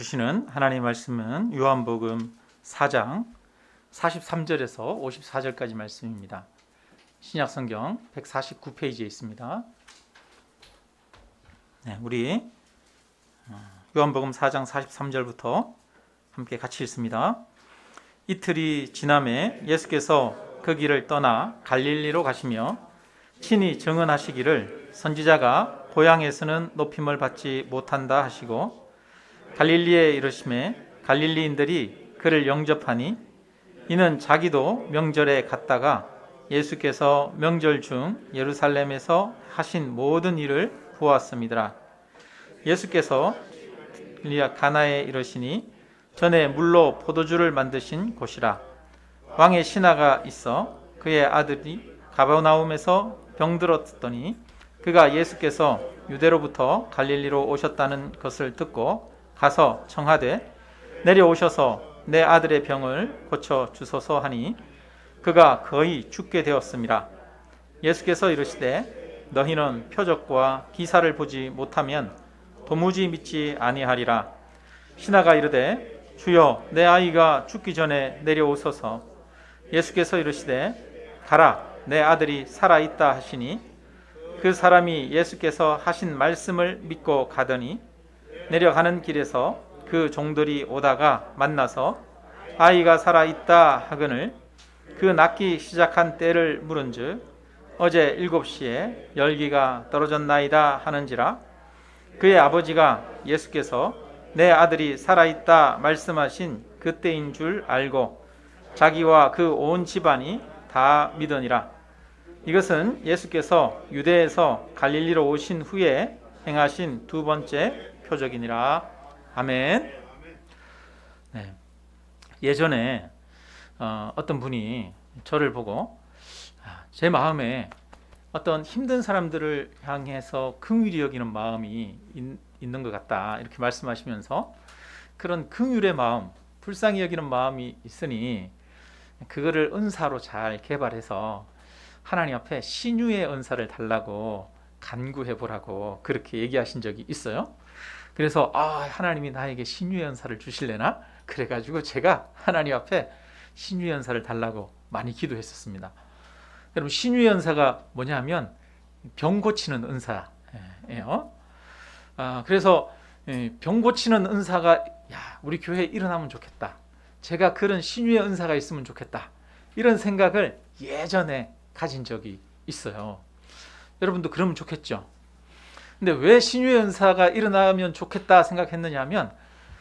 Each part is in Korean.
주시는 하나님의 말씀은 요한복음 4장 43절에서 54절까지 말씀입니다. 신약성경 149페이지에 있습니다. 우리 요한복음 4장 43절부터 함께 같이 읽습니다. 이틀이 지남에 예수께서 그 길을 떠나 갈릴리로 가시며 친히 증언하시기를 선지자가 고향에서는 높임을 받지 못한다 하시고 갈릴리에 이르심에 갈릴리인들이 그를 영접하니 이는 자기도 명절에 갔다가 예수께서 명절 중 예루살렘에서 하신 모든 일을 보았음이더라. 예수께서 가나에 이르시니 전에 물로 포도주를 만드신 곳이라. 왕의 신하가 있어 그의 아들이 가버나움에서 병들었더니 그가 예수께서 유대로부터 갈릴리로 오셨다는 것을 듣고 가서 청하되 내려오셔서 내 아들의 병을 고쳐 주소서 하니 그가 거의 죽게 되었음이라. 예수께서 이르시되 너희는 표적과 기사를 보지 못하면 도무지 믿지 아니하리라. 신하가 이르되 주여 내 아이가 죽기 전에 내려오소서. 예수께서 이르시되 가라 내 아들이 살아있다 하시니 그 사람이 예수께서 하신 말씀을 믿고 가더니 내려가는 길에서 그 종들이 오다가 만나서 아이가 살아있다 하거늘 그 낳기 시작한 때를 물은즉 어제 7시에 열기가 떨어졌나이다 하는지라. 그의 아버지가 예수께서 내 아들이 살아있다 말씀하신 그때인 줄 알고 자기와 그 온 집안이 다 믿으니라. 이것은 예수께서 유대에서 갈릴리로 오신 후에 행하신 두 번째 표적이니라. 아멘. 예전에 어떤 분이 저를 보고 제 마음에 어떤 힘든 사람들을 향해서 긍휼히 여기는 마음이 있는 것 같다 이렇게 말씀하시면서 그런 긍휼의 마음, 불쌍히 여기는 마음이 있으니 그거를 은사로 잘 개발해서 하나님 앞에 신유의 은사를 달라고 간구해 보라고 그렇게 얘기하신 적이 있어요. 그래서 하나님이 나에게 신유의 은사를 주실래나? 그래가지고 제가 하나님 앞에 신유의 은사를 달라고 많이 기도했었습니다. 여러분 신유의 은사가 뭐냐면 병 고치는 은사예요. 그래서 병 고치는 은사가 우리 교회에 일어나면 좋겠다. 제가 그런 신유의 은사가 있으면 좋겠다. 이런 생각을 예전에 가진 적이 있어요. 여러분도 그러면 좋겠죠. 근데 왜 신유의 은사가 일어나면 좋겠다 생각했느냐 하면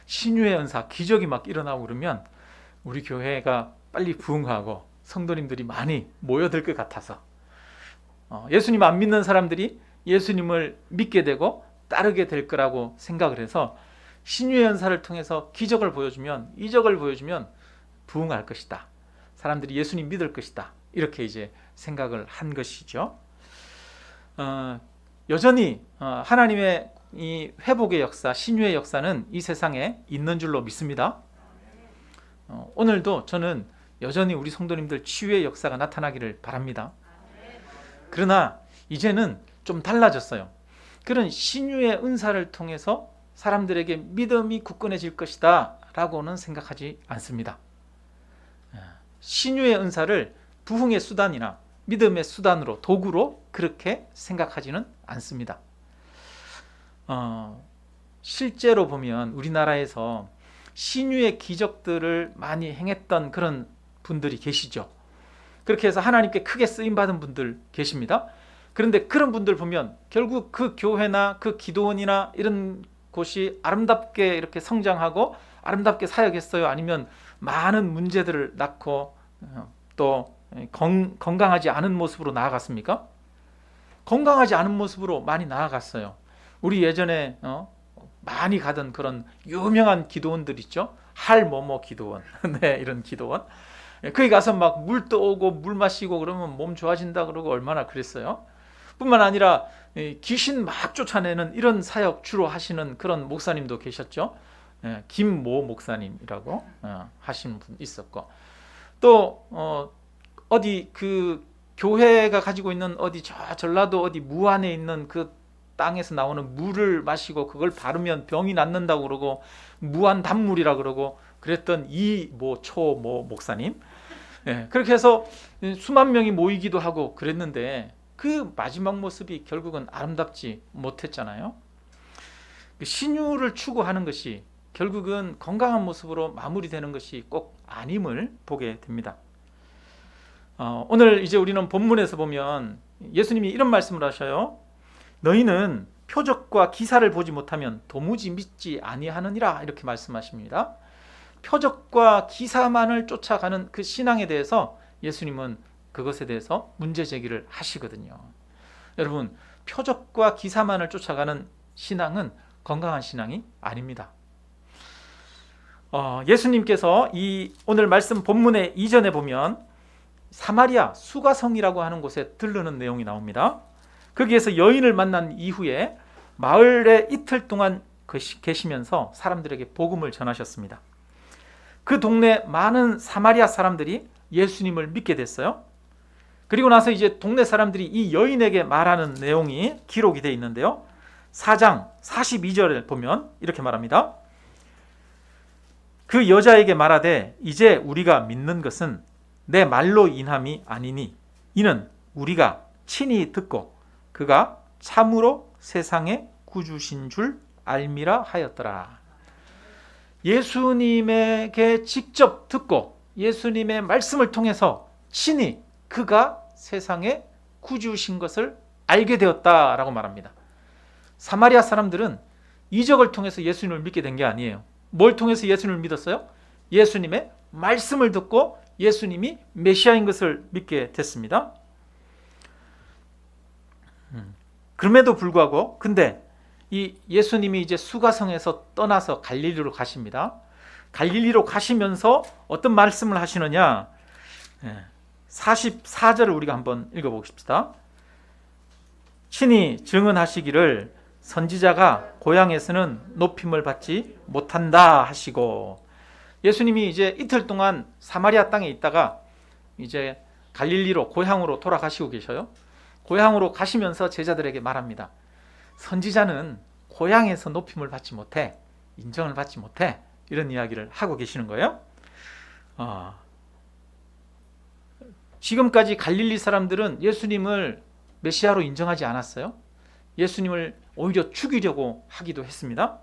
신유의 은사, 기적이 막 일어나고 그러면 우리 교회가 빨리 부흥하고 성도님들이 많이 모여들 것 같아서 예수님 안 믿는 사람들이 예수님을 믿게 되고 따르게 될 거라고 생각을 해서 신유의 은사를 통해서 기적을 보여주면, 이적을 보여주면 부흥할 것이다. 사람들이 예수님 믿을 것이다. 이렇게 이제 생각을 한 것이죠. 여전히 하나님의 이 회복의 역사, 신유의 역사는 이 세상에 있는 줄로 믿습니다. 오늘도 저는 여전히 우리 성도님들 치유의 역사가 나타나기를 바랍니다. 그러나 이제는 좀 달라졌어요. 그런 신유의 은사를 통해서 사람들에게 믿음이 굳건해질 것이다 라고는 생각하지 않습니다. 신유의 은사를 부흥의 수단이나 믿음의 수단으로, 도구로 그렇게 생각하지는 않습니다. 실제로 보면 우리나라에서 신유의 기적들을 많이 행했던 그런 분들이 계시죠. 그렇게 해서 하나님께 크게 쓰임받은 분들 계십니다. 그런데 그런 분들 보면 결국 그 교회나 그 기도원이나 이런 곳이 아름답게 이렇게 성장하고 아름답게 사역했어요? 아니면 많은 문제들을 낳고 또 건강하지 않은 모습으로 나아갔습니까? 건강하지 않은 모습으로 많이 나아갔어요. 우리 예전에 많이 가던 그런 유명한 기도원들 있죠. 할모모 기도원. 네, 이런 기도원. 거기 가서 막 물 떠오고 물 마시고 그러면 몸 좋아진다 그러고 얼마나 그랬어요. 뿐만 아니라 귀신 막 쫓아내는 이런 사역 주로 하시는 그런 목사님도 계셨죠. 김모 목사님이라고 하시는 분 있었고, 또 어디 그 교회가 가지고 있는 어디 전라도 어디 무안에 있는 그 땅에서 나오는 물을 마시고 그걸 바르면 병이 낫는다고 그러고 무한 단물이라 그러고 그랬던 이 초 목사님, 그렇게 해서 수만 명이 모이기도 하고 그랬는데 그 마지막 모습이 결국은 아름답지 못했잖아요. 신유를 추구하는 것이 결국은 건강한 모습으로 마무리되는 것이 꼭 아님을 보게 됩니다. 오늘 이제 우리는 본문에서 보면 예수님이 이런 말씀을 하셔요. 너희는 표적과 기사를 보지 못하면 도무지 믿지 아니하느니라, 이렇게 말씀하십니다. 표적과 기사만을 쫓아가는 그 신앙에 대해서 예수님은 그것에 대해서 문제 제기를 하시거든요. 여러분, 표적과 기사만을 쫓아가는 신앙은 건강한 신앙이 아닙니다. 예수님께서 이 오늘 말씀 본문의 이전에 보면 사마리아 수가성이라고 하는 곳에 들르는 내용이 나옵니다. 거기에서 여인을 만난 이후에 마을에 이틀 동안 계시면서 사람들에게 복음을 전하셨습니다. 그 동네 많은 사마리아 사람들이 예수님을 믿게 됐어요. 그리고 나서 이제 동네 사람들이 이 여인에게 말하는 내용이 기록이 되어 있는데요. 4장 42절을 보면 이렇게 말합니다. 그 여자에게 말하되 이제 우리가 믿는 것은 내 말로 인함이 아니니 이는 우리가 친히 듣고 그가 참으로 세상의 구주신 줄 알미라 하였더라. 예수님에게 직접 듣고 예수님의 말씀을 통해서 친히 그가 세상의 구주신 것을 알게 되었다라고 말합니다. 사마리아 사람들은 이적을 통해서 예수님을 믿게 된 게 아니에요. 뭘 통해서 예수님을 믿었어요? 예수님의 말씀을 듣고 예수님이 메시아인 것을 믿게 됐습니다. 그럼에도 불구하고 근데 이 예수님이 이제 수가성에서 떠나서 갈릴리로 가십니다. 갈릴리로 가시면서 어떤 말씀을 하시느냐? 44절을 우리가 한번 읽어보십시다. 친히 증언하시기를 선지자가 고향에서는 높임을 받지 못한다 하시고, 예수님이 이제 이틀 동안 사마리아 땅에 있다가 이제 갈릴리로 고향으로 돌아가시고 계셔요. 고향으로 가시면서 제자들에게 말합니다. 선지자는 고향에서 높임을 받지 못해, 인정을 받지 못해, 이런 이야기를 하고 계시는 거예요. 지금까지 갈릴리 사람들은 예수님을 메시아로 인정하지 않았어요. 예수님을 오히려 죽이려고 하기도 했습니다.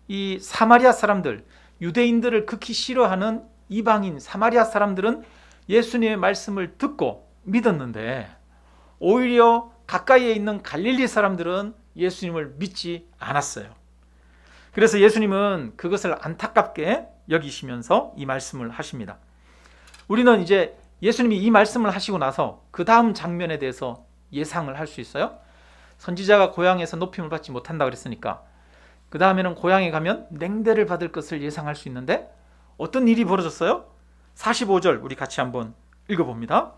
이 사마리아 사람들, 유대인들을 극히 싫어하는 이방인 사마리아 사람들은 예수님의 말씀을 듣고 믿었는데 오히려 가까이에 있는 갈릴리 사람들은 예수님을 믿지 않았어요. 그래서 예수님은 그것을 안타깝게 여기시면서 이 말씀을 하십니다. 우리는 이제 예수님이 이 말씀을 하시고 나서 그 다음 장면에 대해서 예상을 할 수 있어요. 선지자가 고향에서 높임을 받지 못한다 그랬으니까 그 다음에는 고향에 가면 냉대를 받을 것을 예상할 수 있는데 어떤 일이 벌어졌어요? 45절 우리 같이 한번 읽어봅니다.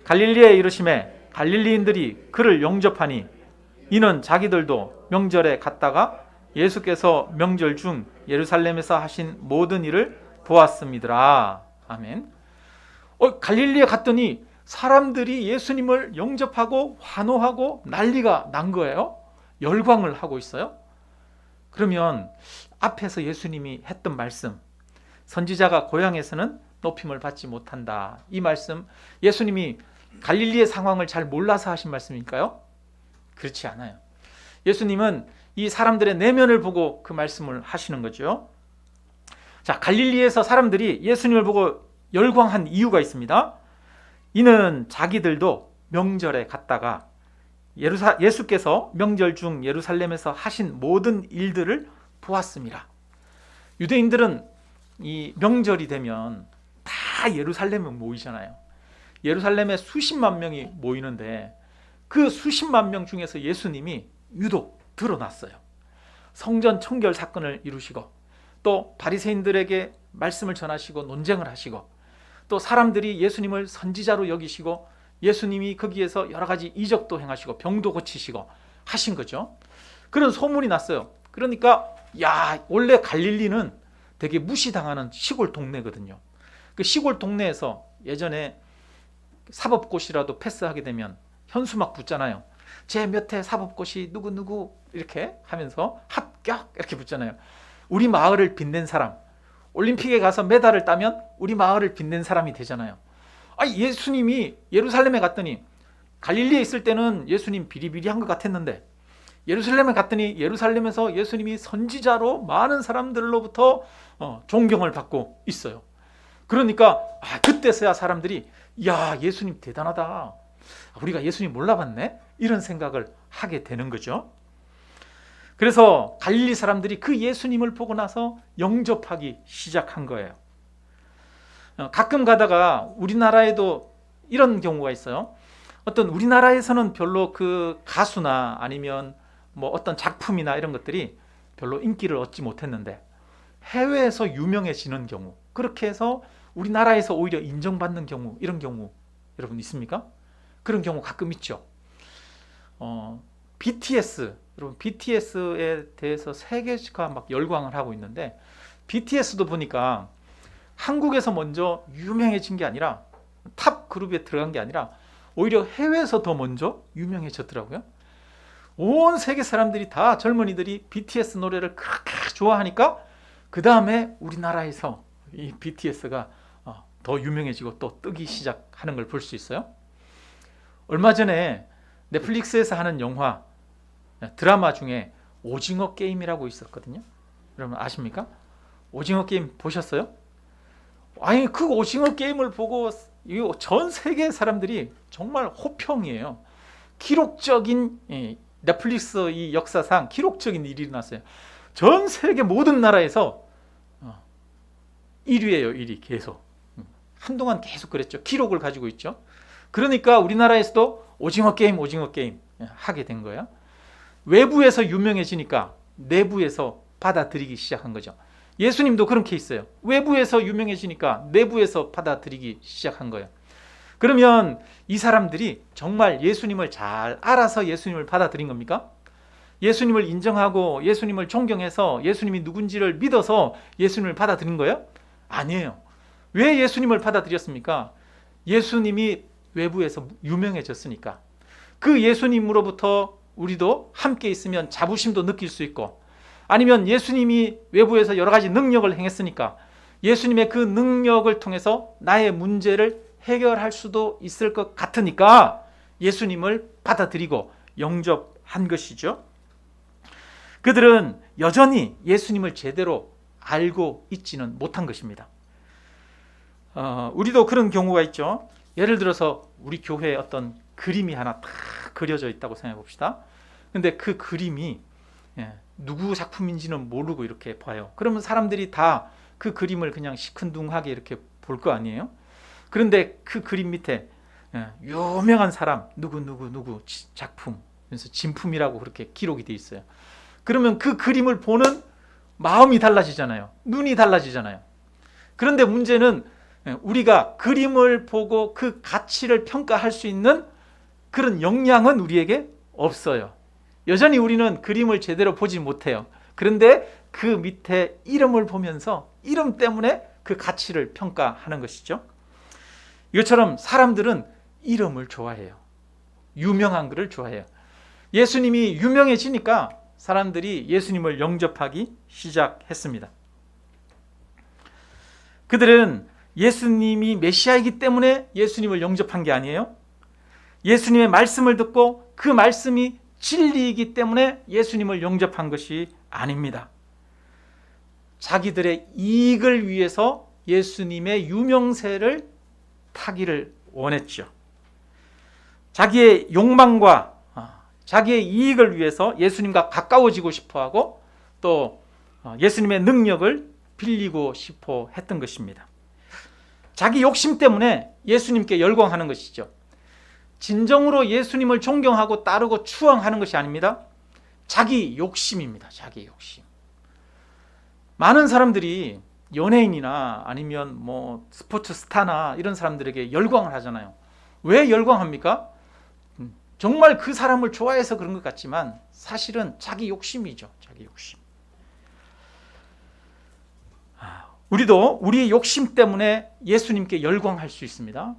갈릴리에 이르심에 갈릴리인들이 그를 영접하니 이는 자기들도 명절에 갔다가 예수께서 명절 중 예루살렘에서 하신 모든 일을 보았음이더라. 아멘. 갈릴리에 갔더니 사람들이 예수님을 영접하고 환호하고 난리가 난 거예요. 열광을 하고 있어요. 그러면 앞에서 예수님이 했던 말씀, 선지자가 고향에서는 높임을 받지 못한다, 이 말씀 예수님이 갈릴리의 상황을 잘 몰라서 하신 말씀일까요? 그렇지 않아요. 예수님은 이 사람들의 내면을 보고 그 말씀을 하시는 거죠. 자, 갈릴리에서 사람들이 예수님을 보고 열광한 이유가 있습니다. 이는 자기들도 명절에 갔다가 예수께서 명절 중 예루살렘에서 하신 모든 일들을 보았습니다. 유대인들은 이 명절이 되면 다 예루살렘에 모이잖아요. 예루살렘에 수십만 명이 모이는데 그 수십만 명 중에서 예수님이 유독 드러났어요. 성전 청결 사건을 이루시고 또 바리새인들에게 말씀을 전하시고 논쟁을 하시고 또 사람들이 예수님을 선지자로 여기시고 예수님이 거기에서 여러 가지 이적도 행하시고 병도 고치시고 하신 거죠. 그런 소문이 났어요. 그러니까 원래 갈릴리는 되게 무시당하는 시골 동네거든요. 그 시골 동네에서 예전에 사법고시라도 패스하게 되면 현수막 붙잖아요. 제 몇 해 사법고시 누구누구 이렇게 하면서 합격 이렇게 붙잖아요. 우리 마을을 빛낸 사람, 올림픽에 가서 메달을 따면 우리 마을을 빛낸 사람이 되잖아요. 예수님이 예루살렘에 갔더니, 갈릴리에 있을 때는 예수님 비리비리한 것 같았는데 예루살렘에 갔더니 예루살렘에서 예수님이 선지자로 많은 사람들로부터 존경을 받고 있어요. 그러니까 그때서야 사람들이 야, 예수님 대단하다, 우리가 예수님 몰라봤네, 이런 생각을 하게 되는 거죠. 그래서 갈릴리 사람들이 그 예수님을 보고 나서 영접하기 시작한 거예요. 가끔 가다가 우리나라에도 이런 경우가 있어요. 어떤 우리나라에서는 별로 그 가수나 아니면 뭐 어떤 작품이나 이런 것들이 별로 인기를 얻지 못했는데 해외에서 유명해지는 경우, 그렇게 해서 우리나라에서 오히려 인정받는 경우, 이런 경우 여러분 있습니까? 그런 경우 가끔 있죠. BTS, 여러분 BTS에 대해서 세계가 막 열광을 하고 있는데, BTS도 보니까 한국에서 먼저 유명해진 게 아니라, 탑 그룹에 들어간 게 아니라 오히려 해외에서 더 먼저 유명해졌더라고요. 온 세계 사람들이 다, 젊은이들이 BTS 노래를 그렇게 좋아하니까 그 다음에 우리나라에서 이 BTS가 더 유명해지고 또 뜨기 시작하는 걸 볼 수 있어요. 얼마 전에 넷플릭스에서 하는 영화, 드라마 중에 오징어 게임이라고 있었거든요. 여러분 아십니까? 오징어 게임 보셨어요? 그 오징어 게임을 보고 전 세계 사람들이 정말 호평이에요. 기록적인, 넷플릭스 이 역사상 기록적인 일이 일어났어요. 전 세계 모든 나라에서 1위예요. 1위 계속. 한동안 계속 그랬죠. 기록을 가지고 있죠. 그러니까 우리나라에서도 오징어 게임 하게 된 거예요. 외부에서 유명해지니까 내부에서 받아들이기 시작한 거죠. 예수님도 그런 케이스예요. 외부에서 유명해지니까 내부에서 받아들이기 시작한 거예요. 그러면 이 사람들이 정말 예수님을 잘 알아서 예수님을 받아들인 겁니까? 예수님을 인정하고 예수님을 존경해서 예수님이 누군지를 믿어서 예수님을 받아들인 거예요? 아니에요. 왜 예수님을 받아들였습니까? 예수님이 외부에서 유명해졌으니까. 그 예수님으로부터 우리도 함께 있으면 자부심도 느낄 수 있고, 아니면 예수님이 외부에서 여러 가지 능력을 행했으니까 예수님의 그 능력을 통해서 나의 문제를 해결할 수도 있을 것 같으니까 예수님을 받아들이고 영접한 것이죠. 그들은 여전히 예수님을 제대로 알고 있지는 못한 것입니다. 우리도 그런 경우가 있죠. 예를 들어서 우리 교회에 어떤 그림이 하나 딱 그려져 있다고 생각해 봅시다. 근데 그 그림이 누구 작품인지는 모르고 이렇게 봐요. 그러면 사람들이 다 그 그림을 그냥 시큰둥하게 이렇게 볼 거 아니에요? 그런데 그 그림 밑에 유명한 사람 누구 작품, 그래서 진품이라고 그렇게 기록이 돼 있어요. 그러면 그 그림을 보는 마음이 달라지잖아요. 눈이 달라지잖아요. 그런데 문제는 우리가 그림을 보고 그 가치를 평가할 수 있는 그런 역량은 우리에게 없어요. 여전히 우리는 그림을 제대로 보지 못해요. 그런데 그 밑에 이름을 보면서 이름 때문에 그 가치를 평가하는 것이죠. 이것처럼 사람들은 이름을 좋아해요. 유명한 것을 좋아해요. 예수님이 유명해지니까 사람들이 예수님을 영접하기 시작했습니다. 그들은 예수님이 메시아이기 때문에 예수님을 영접한 게 아니에요. 예수님의 말씀을 듣고 그 말씀이 진리이기 때문에 예수님을 영접한 것이 아닙니다. 자기들의 이익을 위해서 예수님의 유명세를 타기를 원했죠. 자기의 욕망과 자기의 이익을 위해서 예수님과 가까워지고 싶어하고 또 예수님의 능력을 빌리고 싶어 했던 것입니다. 자기 욕심 때문에 예수님께 열광하는 것이죠. 진정으로 예수님을 존경하고 따르고 추앙하는 것이 아닙니다. 자기 욕심입니다. 자기 욕심. 많은 사람들이 연예인이나 아니면 뭐 스포츠 스타나 이런 사람들에게 열광을 하잖아요. 왜 열광합니까? 정말 그 사람을 좋아해서 그런 것 같지만 사실은 자기 욕심이죠. 자기 욕심. 우리도 우리의 욕심 때문에 예수님께 열광할 수 있습니다.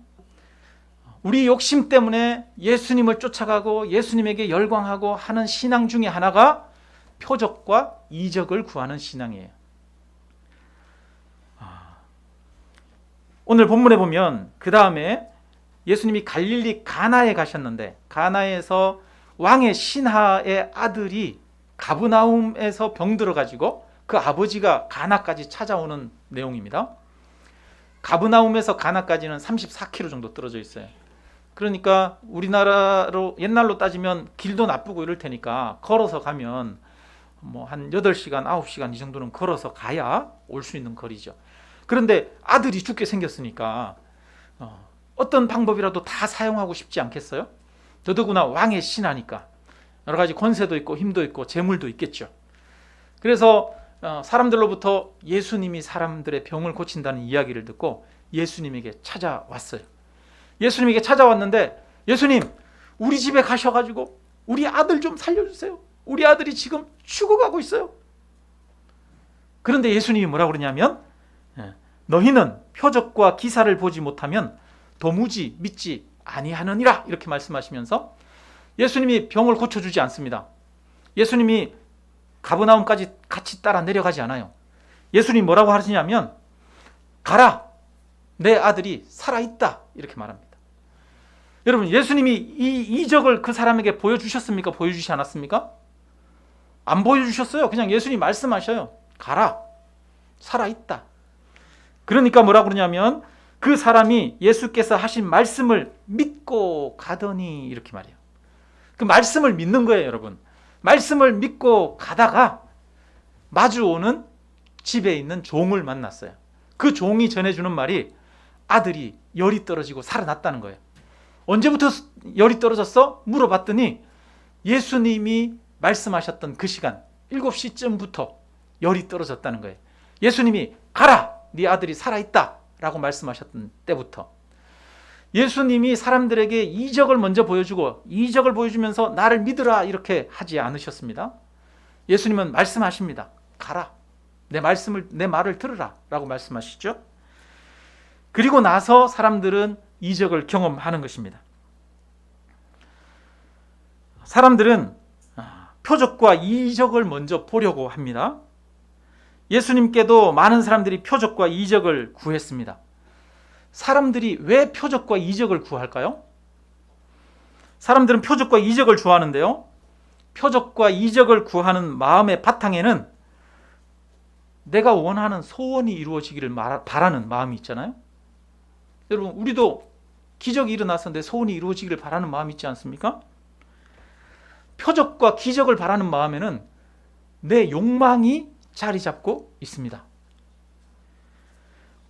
우리 욕심 때문에 예수님을 쫓아가고 예수님에게 열광하고 하는 신앙 중에 하나가 표적과 이적을 구하는 신앙이에요. 오늘 본문에 보면 그 다음에 예수님이 갈릴리 가나에 가셨는데, 가나에서 왕의 신하의 아들이 가브나움에서 병들어 가지고 그 아버지가 가나까지 찾아오는 내용입니다. 가브나움에서 가나까지는 34km 정도 떨어져 있어요. 그러니까 우리나라로 옛날로 따지면 길도 나쁘고 이럴 테니까 걸어서 가면 뭐 한 8시간, 9시간 이 정도는 걸어서 가야 올 수 있는 거리죠. 그런데 아들이 죽게 생겼으니까 어떤 방법이라도 다 사용하고 싶지 않겠어요? 더더구나 왕의 신하니까 여러 가지 권세도 있고 힘도 있고 재물도 있겠죠. 그래서 사람들로부터 예수님이 사람들의 병을 고친다는 이야기를 듣고 예수님에게 찾아왔어요. 예수님에게 찾아왔는데, 예수님, 우리 집에 가셔가지고 우리 아들 좀 살려주세요. 우리 아들이 지금 죽어가고 있어요. 그런데 예수님이 뭐라고 그러냐면, 너희는 표적과 기사를 보지 못하면 도무지 믿지 아니하느니라, 이렇게 말씀하시면서 예수님이 병을 고쳐주지 않습니다. 예수님이 가버나움까지 같이 따라 내려가지 않아요. 예수님이 뭐라고 하시냐면, 가라, 내 아들이 살아있다, 이렇게 말합니다. 여러분, 예수님이 이 이적을 그 사람에게 보여주셨습니까? 보여주지 않았습니까? 안 보여주셨어요. 그냥 예수님이 말씀하셔요. 가라, 살아있다. 그러니까 뭐라고 그러냐면, 그 사람이 예수께서 하신 말씀을 믿고 가더니, 이렇게 말해요. 그 말씀을 믿는 거예요, 여러분. 말씀을 믿고 가다가 마주오는 집에 있는 종을 만났어요. 그 종이 전해주는 말이 아들이 열이 떨어지고 살아났다는 거예요. 언제부터 열이 떨어졌어? 물어봤더니 예수님이 말씀하셨던 그 시간 7시쯤부터 열이 떨어졌다는 거예요. 예수님이 가라, 네 아들이 살아있다 라고 말씀하셨던 때부터. 예수님이 사람들에게 이적을 먼저 보여주고 이적을 보여주면서 나를 믿으라 이렇게 하지 않으셨습니다. 예수님은 말씀하십니다. 가라, 내 말을 들으라 라고 말씀하시죠. 그리고 나서 사람들은 이적을 경험하는 것입니다. 사람들은 표적과 이적을 먼저 보려고 합니다. 예수님께도 많은 사람들이 표적과 이적을 구했습니다. 사람들이 왜 표적과 이적을 구할까요? 사람들은 표적과 이적을 좋아하는데요, 표적과 이적을 구하는 마음의 바탕에는 내가 원하는 소원이 이루어지기를 바라는 마음이 있잖아요. 여러분, 우리도 기적이 일어나서 내 소원이 이루어지기를 바라는 마음이 있지 않습니까? 표적과 기적을 바라는 마음에는 내 욕망이 자리 잡고 있습니다.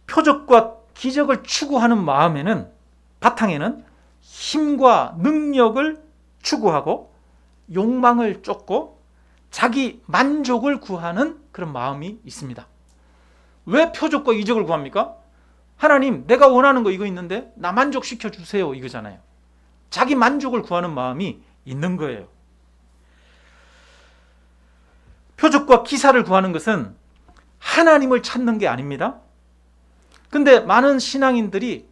표적과 기적을 추구하는 마음에는, 바탕에는 힘과 능력을 추구하고 욕망을 쫓고 자기 만족을 구하는 그런 마음이 있습니다. 왜 표적과 이적을 구합니까? 하나님, 내가 원하는 거 이거 있는데 나 만족시켜 주세요, 이거잖아요. 자기 만족을 구하는 마음이 있는 거예요. 표적과 기사를 구하는 것은 하나님을 찾는 게 아닙니다. 근데 많은 신앙인들이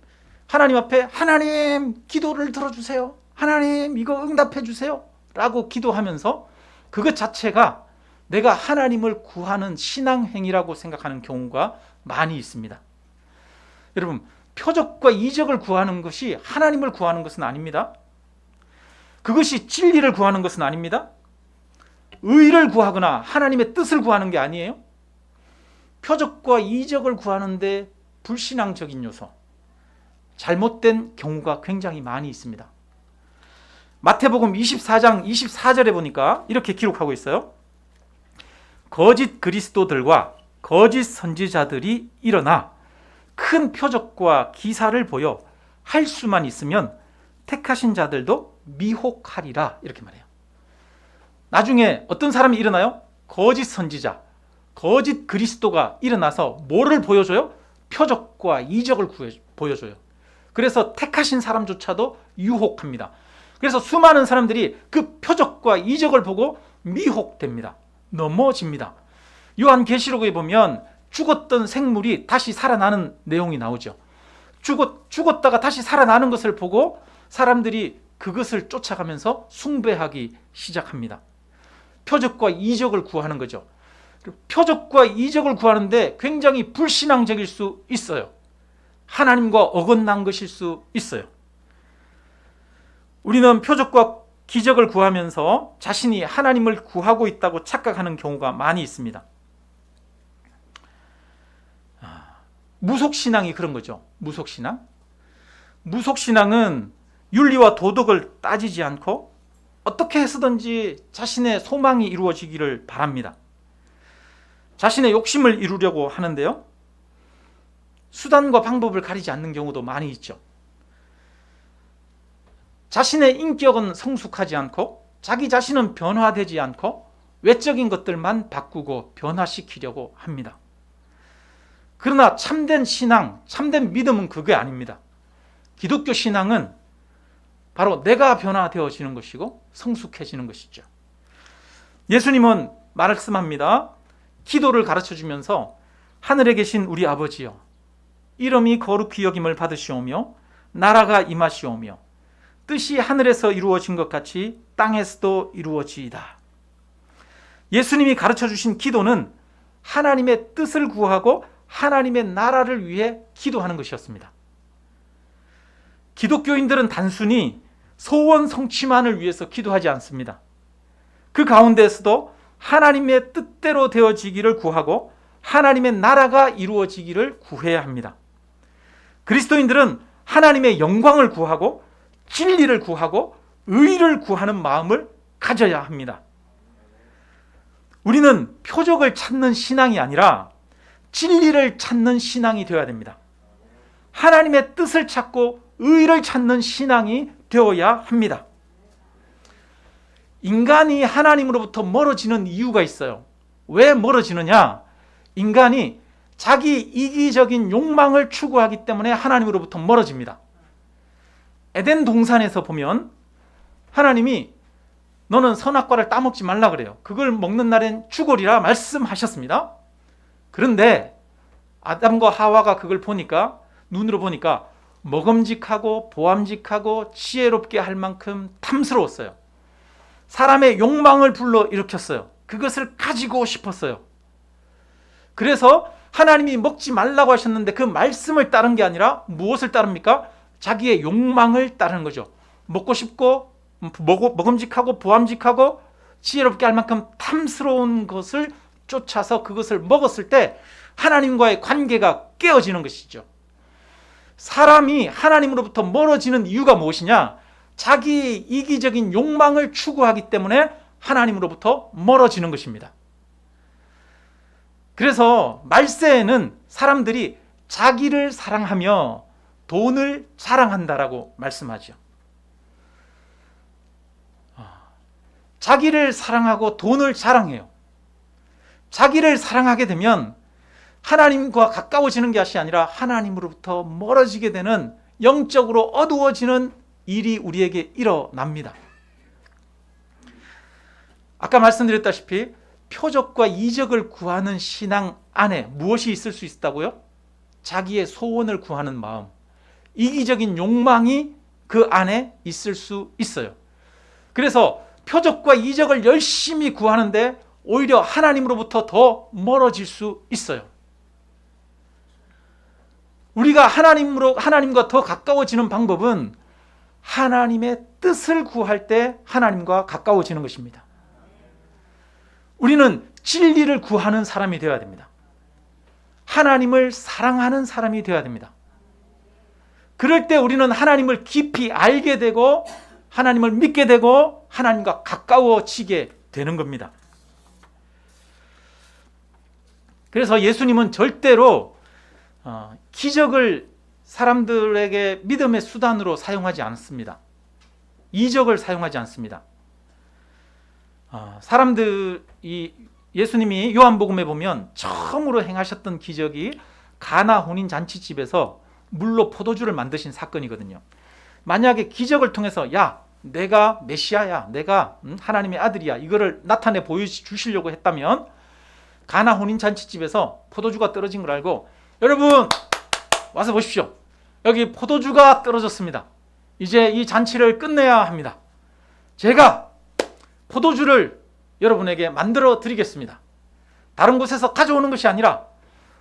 하나님 앞에 하나님 기도를 들어주세요, 하나님 이거 응답해 주세요 라고 기도하면서 그것 자체가 내가 하나님을 구하는 신앙행위라고 생각하는 경우가 많이 있습니다. 여러분, 표적과 이적을 구하는 것이 하나님을 구하는 것은 아닙니다. 그것이 진리를 구하는 것은 아닙니다. 의를 구하거나 하나님의 뜻을 구하는 게 아니에요. 표적과 이적을 구하는데 불신앙적인 요소, 잘못된 경우가 굉장히 많이 있습니다. 마태복음 24장 24절에 보니까 이렇게 기록하고 있어요. 거짓 그리스도들과 거짓 선지자들이 일어나 큰 표적과 기사를 보여 할 수만 있으면 택하신 자들도 미혹하리라, 이렇게 말해요. 나중에 어떤 사람이 일어나요? 거짓 선지자, 거짓 그리스도가 일어나서 뭐를 보여줘요? 표적과 이적을 보여줘요. 그래서 택하신 사람조차도 유혹합니다. 그래서 수많은 사람들이 그 표적과 이적을 보고 미혹됩니다. 넘어집니다. 요한계시록에 보면 죽었던 생물이 다시 살아나는 내용이 나오죠. 죽었다가 다시 살아나는 것을 보고 사람들이 그것을 쫓아가면서 숭배하기 시작합니다. 표적과 이적을 구하는 거죠. 표적과 이적을 구하는데 굉장히 불신앙적일 수 있어요. 하나님과 어긋난 것일 수 있어요. 우리는 표적과 기적을 구하면서 자신이 하나님을 구하고 있다고 착각하는 경우가 많이 있습니다. 무속신앙이 그런 거죠. 무속신앙은 윤리와 도덕을 따지지 않고 어떻게 해서든지 자신의 소망이 이루어지기를 바랍니다. 자신의 욕심을 이루려고 하는데요, 수단과 방법을 가리지 않는 경우도 많이 있죠. 자신의 인격은 성숙하지 않고 자기 자신은 변화되지 않고 외적인 것들만 바꾸고 변화시키려고 합니다. 그러나 참된 신앙, 참된 믿음은 그게 아닙니다. 기독교 신앙은 바로 내가 변화되어지는 것이고 성숙해지는 것이죠. 예수님은 말씀합니다. 기도를 가르쳐주면서 하늘에 계신 우리 아버지여, 이름이 거룩히 여김을 받으시오며 나라가 임하시오며 뜻이 하늘에서 이루어진 것 같이 땅에서도 이루어지이다. 예수님이 가르쳐주신 기도는 하나님의 뜻을 구하고 하나님의 나라를 위해 기도하는 것이었습니다. 기독교인들은 단순히 소원 성취만을 위해서 기도하지 않습니다. 그 가운데에서도 하나님의 뜻대로 되어지기를 구하고 하나님의 나라가 이루어지기를 구해야 합니다. 그리스도인들은 하나님의 영광을 구하고 진리를 구하고 의를 구하는 마음을 가져야 합니다. 우리는 표적을 찾는 신앙이 아니라 진리를 찾는 신앙이 되어야 됩니다. 하나님의 뜻을 찾고 의를 찾는 신앙이 되어야 합니다. 인간이 하나님으로부터 멀어지는 이유가 있어요. 왜 멀어지느냐? 인간이 자기 이기적인 욕망을 추구하기 때문에 하나님으로부터 멀어집니다. 에덴 동산에서 보면 하나님이 너는 선악과를 따먹지 말라 그래요. 그걸 먹는 날엔 죽으리라 말씀하셨습니다. 그런데 아담과 하와가 그걸 보니까, 눈으로 보니까 먹음직하고 보암직하고 지혜롭게 할 만큼 탐스러웠어요. 사람의 욕망을 불러일으켰어요. 그것을 가지고 싶었어요. 그래서 하나님이 먹지 말라고 하셨는데 그 말씀을 따른 게 아니라 무엇을 따릅니까? 자기의 욕망을 따르는 거죠. 먹고 싶고 먹음직하고 보암직하고 지혜롭게 할 만큼 탐스러운 것을 쫓아서 그것을 먹었을 때 하나님과의 관계가 깨어지는 것이죠. 사람이 하나님으로부터 멀어지는 이유가 무엇이냐? 자기 이기적인 욕망을 추구하기 때문에 하나님으로부터 멀어지는 것입니다. 그래서 말세에는 사람들이 자기를 사랑하며 돈을 자랑한다라고 말씀하죠. 자기를 사랑하고 돈을 자랑해요. 자기를 사랑하게 되면 하나님과 가까워지는 것이 아니라 하나님으로부터 멀어지게 되는, 영적으로 어두워지는 일이 우리에게 일어납니다. 아까 말씀드렸다시피 표적과 이적을 구하는 신앙 안에 무엇이 있을 수 있다고요? 자기의 소원을 구하는 마음, 이기적인 욕망이 그 안에 있을 수 있어요. 그래서 표적과 이적을 열심히 구하는데 오히려 하나님으로부터 더 멀어질 수 있어요. 우리가 하나님과 더 가까워지는 방법은 하나님의 뜻을 구할 때 하나님과 가까워지는 것입니다. 우리는 진리를 구하는 사람이 되어야 됩니다. 하나님을 사랑하는 사람이 되어야 됩니다. 그럴 때 우리는 하나님을 깊이 알게 되고 하나님을 믿게 되고 하나님과 가까워지게 되는 겁니다. 그래서 예수님은 절대로 기적을 사람들에게 믿음의 수단으로 사용하지 않습니다. 이적을 사용하지 않습니다. 예수님이 요한복음에 보면 처음으로 행하셨던 기적이 가나 혼인 잔치집에서 물로 포도주를 만드신 사건이거든요. 만약에 기적을 통해서 야, 내가 메시아야, 내가 하나님의 아들이야, 이거를 나타내 보여주시려고 했다면 가나 혼인 잔치집에서 포도주가 떨어진 걸 알고 여러분 와서 보십시오, 여기 포도주가 떨어졌습니다. 이제 이 잔치를 끝내야 합니다. 제가 포도주를 여러분에게 만들어 드리겠습니다. 다른 곳에서 가져오는 것이 아니라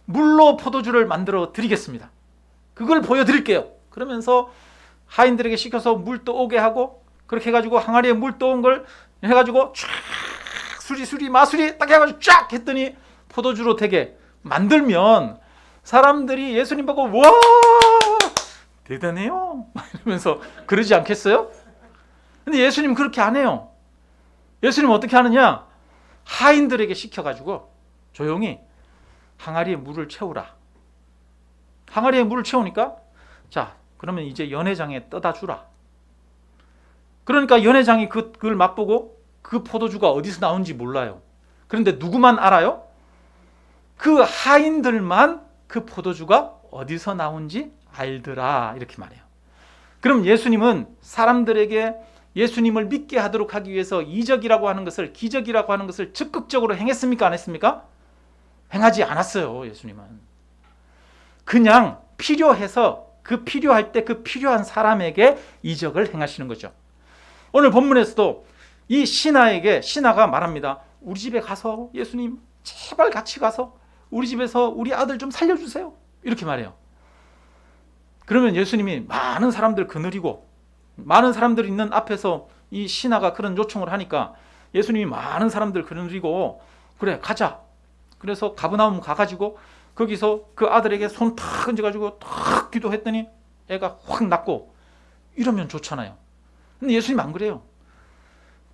물로 포도주를 만들어 드리겠습니다. 그걸 보여드릴게요. 그러면서 하인들에게 시켜서 물 떠오게 하고, 그렇게 해가지고 항아리에 물 떠온 걸 해가지고 쫙 수리 마수리 딱 해가지고 쫙 했더니 포도주로 되게 만들면 사람들이 예수님 보고 와 대단해요 이러면서 그러지 않겠어요? 근데 예수님 그렇게 안 해요. 예수님 어떻게 하느냐? 하인들에게 시켜가지고 조용히 항아리에 물을 채우라. 항아리에 물을 채우니까 자 그러면 이제 연회장에 떠다 주라. 그러니까 연회장이 그걸 맛보고 그 포도주가 어디서 나온지 몰라요. 그런데 누구만 알아요? 그 하인들만 그 포도주가 어디서 나온지 알더라 이렇게 말해요. 그럼 예수님은 사람들에게 예수님을 믿게 하도록 하기 위해서 이적이라고 하는 것을, 기적이라고 하는 것을 적극적으로 행했습니까? 안 했습니까? 행하지 않았어요. 예수님은 그냥 필요해서 그 필요할 때 그 필요한 사람에게 이적을 행하시는 거죠. 오늘 본문에서도 이 신하에게, 신하가 말합니다. 우리 집에 가서 예수님 제발 같이 가서 우리 집에서 우리 아들 좀 살려주세요 이렇게 말해요. 그러면 예수님이 많은 사람들 거느리고 많은 사람들 있는 앞에서 이 신하가 그런 요청을 하니까 예수님이 많은 사람들 거느리고 그래 가자. 그래서 가버나움 가가지고 거기서 그 아들에게 손 탁 얹어가지고 탁 기도했더니 애가 확 낫고 이러면 좋잖아요. 근데 예수님 안 그래요.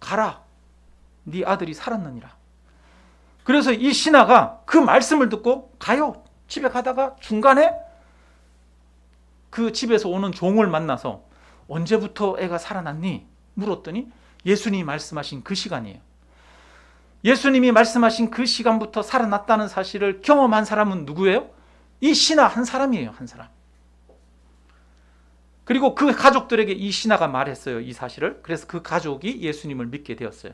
가라, 네 아들이 살았느니라. 그래서 이 신하가 그 말씀을 듣고 가요. 집에 가다가 중간에 그 집에서 오는 종을 만나서 언제부터 애가 살아났니? 물었더니 예수님이 말씀하신 그 시간이에요. 예수님이 말씀하신 그 시간부터 살아났다는 사실을 경험한 사람은 누구예요? 이 신하 한 사람이에요. 한 사람. 그리고 그 가족들에게 이 신하가 말했어요. 이 사실을. 그래서 그 가족이 예수님을 믿게 되었어요.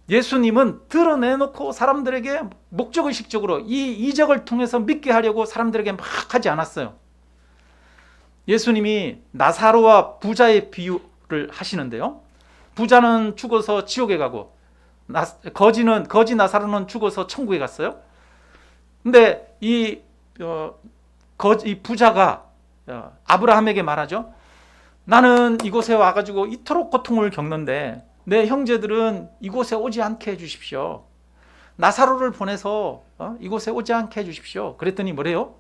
예수님은 드러내놓고 사람들에게 목적의식적으로 이 이적을 통해서 믿게 하려고 사람들에게 막 하지 않았어요. 예수님이 나사로와 부자의 비유를 하시는데요. 부자는 죽어서 지옥에 가고 거지 나사로는 죽어서 천국에 갔어요. 근데 이 부자가 아브라함에게 말하죠. 나는 이곳에 와가지고 이토록 고통을 겪는데 내 형제들은 이곳에 오지 않게 해주십시오. 나사로를 보내서 이곳에 오지 않게 해주십시오. 그랬더니 뭐래요?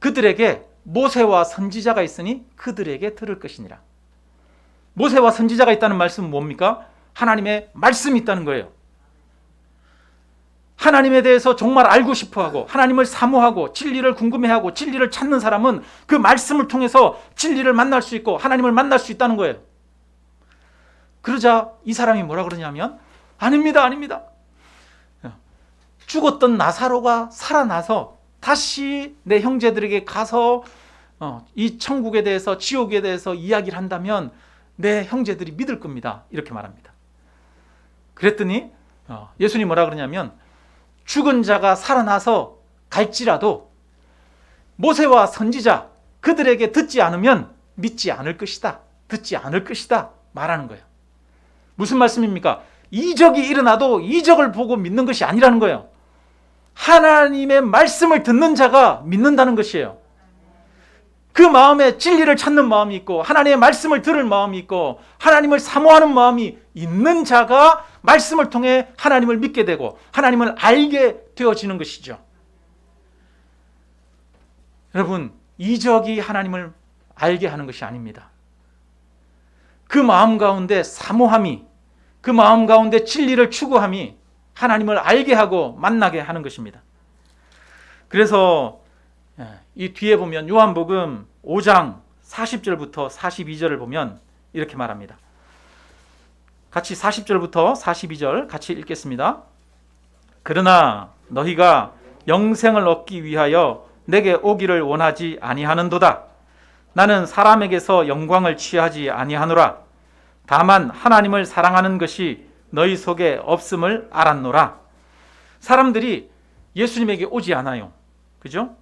그들에게 모세와 선지자가 있으니 그들에게 들을 것이니라. 모세와 선지자가 있다는 말씀은 뭡니까? 하나님의 말씀이 있다는 거예요. 하나님에 대해서 정말 알고 싶어하고 하나님을 사모하고 진리를 궁금해하고 진리를 찾는 사람은 그 말씀을 통해서 진리를 만날 수 있고 하나님을 만날 수 있다는 거예요. 그러자 이 사람이 뭐라 그러냐면 아닙니다. 죽었던 나사로가 살아나서 다시 내 형제들에게 가서 이 천국에 대해서 지옥에 대해서 이야기를 한다면 내 형제들이 믿을 겁니다. 이렇게 말합니다. 그랬더니 예수님이 뭐라 그러냐면 죽은 자가 살아나서 갈지라도 모세와 선지자 그들에게 듣지 않으면 믿지 않을 것이다. 듣지 않을 것이다. 말하는 거예요. 무슨 말씀입니까? 이적이 일어나도 이적을 보고 믿는 것이 아니라는 거예요. 하나님의 말씀을 듣는 자가 믿는다는 것이에요. 그 마음에 진리를 찾는 마음이 있고 하나님의 말씀을 들을 마음이 있고 하나님을 사모하는 마음이 있는 자가 말씀을 통해 하나님을 믿게 되고 하나님을 알게 되어지는 것이죠. 여러분, 이적이 하나님을 알게 하는 것이 아닙니다. 그 마음 가운데 사모함이, 그 마음 가운데 진리를 추구함이 하나님을 알게 하고 만나게 하는 것입니다. 그래서 이 뒤에 보면 요한복음 5장 40절부터 42절을 보면 이렇게 말합니다. 같이 40절부터 42절 같이 읽겠습니다. 그러나 너희가 영생을 얻기 위하여 내게 오기를 원하지 아니하는도다. 나는 사람에게서 영광을 취하지 아니하노라. 다만 하나님을 사랑하는 것이 너희 속에 없음을 알았노라. 사람들이 예수님에게 오지 않아요. 그죠?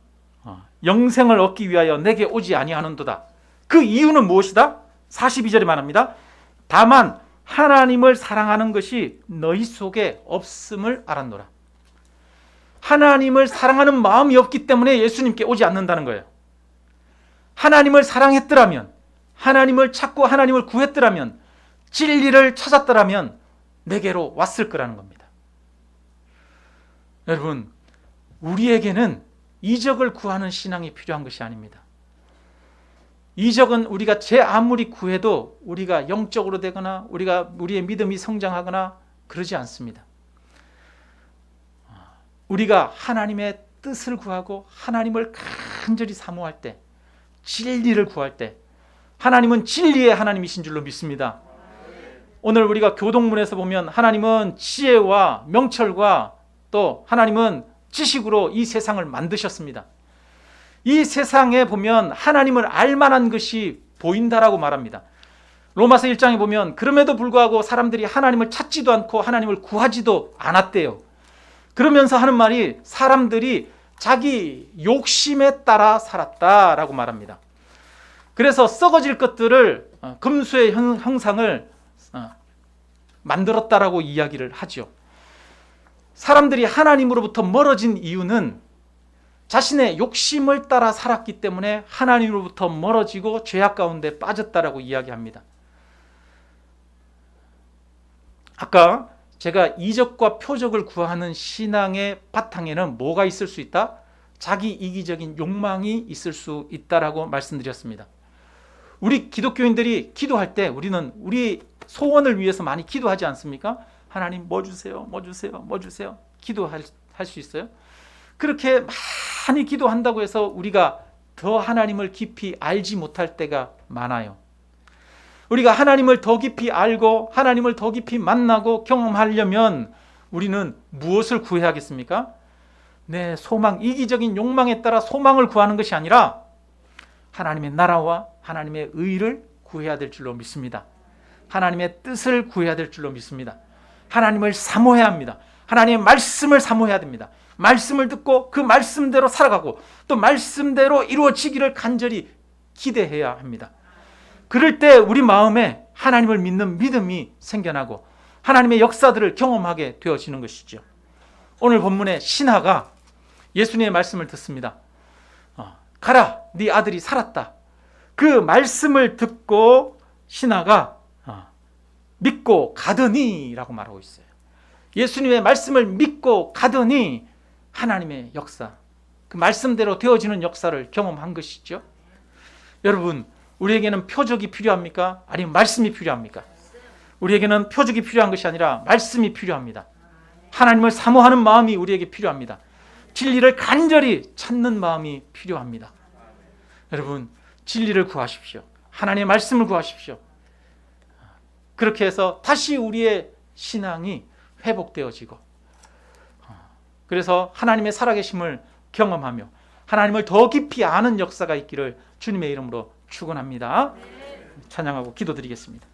영생을 얻기 위하여 내게 오지 아니하는도다. 그 이유는 무엇이다? 42절에 말합니다. 다만 하나님을 사랑하는 것이 너희 속에 없음을 알았노라. 하나님을 사랑하는 마음이 없기 때문에 예수님께 오지 않는다는 거예요. 하나님을 사랑했더라면, 하나님을 찾고 하나님을 구했더라면, 진리를 찾았더라면 내게로 왔을 거라는 겁니다. 여러분, 우리에게는 이적을 구하는 신앙이 필요한 것이 아닙니다. 이적은 우리가 제 아무리 구해도 우리가 영적으로 되거나 우리의 믿음이 성장하거나 그러지 않습니다. 우리가 하나님의 뜻을 구하고 하나님을 간절히 사모할 때, 진리를 구할 때, 하나님은 진리의 하나님이신 줄로 믿습니다. 오늘 우리가 교동문에서 보면 하나님은 지혜와 명철과 또 하나님은 지식으로 이 세상을 만드셨습니다. 이 세상에 보면 하나님을 알만한 것이 보인다라고 말합니다. 로마서 1장에 보면 그럼에도 불구하고 사람들이 하나님을 찾지도 않고 하나님을 구하지도 않았대요. 그러면서 하는 말이 사람들이 자기 욕심에 따라 살았다라고 말합니다. 그래서 썩어질 것들을 금수의 형상을 만들었다라고 이야기를 하죠. 사람들이 하나님으로부터 멀어진 이유는 자신의 욕심을 따라 살았기 때문에 하나님으로부터 멀어지고 죄악 가운데 빠졌다라고 이야기합니다. 아까 제가 이적과 표적을 구하는 신앙의 바탕에는 뭐가 있을 수 있다? 자기 이기적인 욕망이 있을 수 있다라고 말씀드렸습니다. 우리 기독교인들이 기도할 때 우리는 우리 소원을 위해서 많이 기도하지 않습니까? 하나님 뭐 주세요, 뭐 주세요, 뭐 주세요. 기도할 수 있어요? 그렇게 많이 기도한다고 해서 우리가 더 하나님을 깊이 알지 못할 때가 많아요. 우리가 하나님을 더 깊이 알고 하나님을 더 깊이 만나고 경험하려면 우리는 무엇을 구해야겠습니까? 내 소망, 이기적인 욕망에 따라 소망을 구하는 것이 아니라 하나님의 나라와 하나님의 의를 구해야 될 줄로 믿습니다. 하나님의 뜻을 구해야 될 줄로 믿습니다. 하나님을 사모해야 합니다. 하나님의 말씀을 사모해야 됩니다. 말씀을 듣고 그 말씀대로 살아가고 또 말씀대로 이루어지기를 간절히 기대해야 합니다. 그럴 때 우리 마음에 하나님을 믿는 믿음이 생겨나고 하나님의 역사들을 경험하게 되어지는 것이죠. 오늘 본문의 신하가 예수님의 말씀을 듣습니다. 가라, 네 아들이 살았다. 그 말씀을 듣고 신하가 믿고 가더니 라고 말하고 있어요. 예수님의 말씀을 믿고 가더니 하나님의 역사, 그 말씀대로 되어지는 역사를 경험한 것이죠. 여러분, 우리에게는 표적이 필요합니까? 아니면 말씀이 필요합니까? 우리에게는 표적이 필요한 것이 아니라 말씀이 필요합니다. 하나님을 사모하는 마음이 우리에게 필요합니다. 진리를 간절히 찾는 마음이 필요합니다. 여러분, 진리를 구하십시오. 하나님의 말씀을 구하십시오. 그렇게 해서 다시 우리의 신앙이 회복되어지고, 그래서 하나님의 살아계심을 경험하며 하나님을 더 깊이 아는 역사가 있기를 주님의 이름으로 축원합니다. 찬양하고 기도드리겠습니다.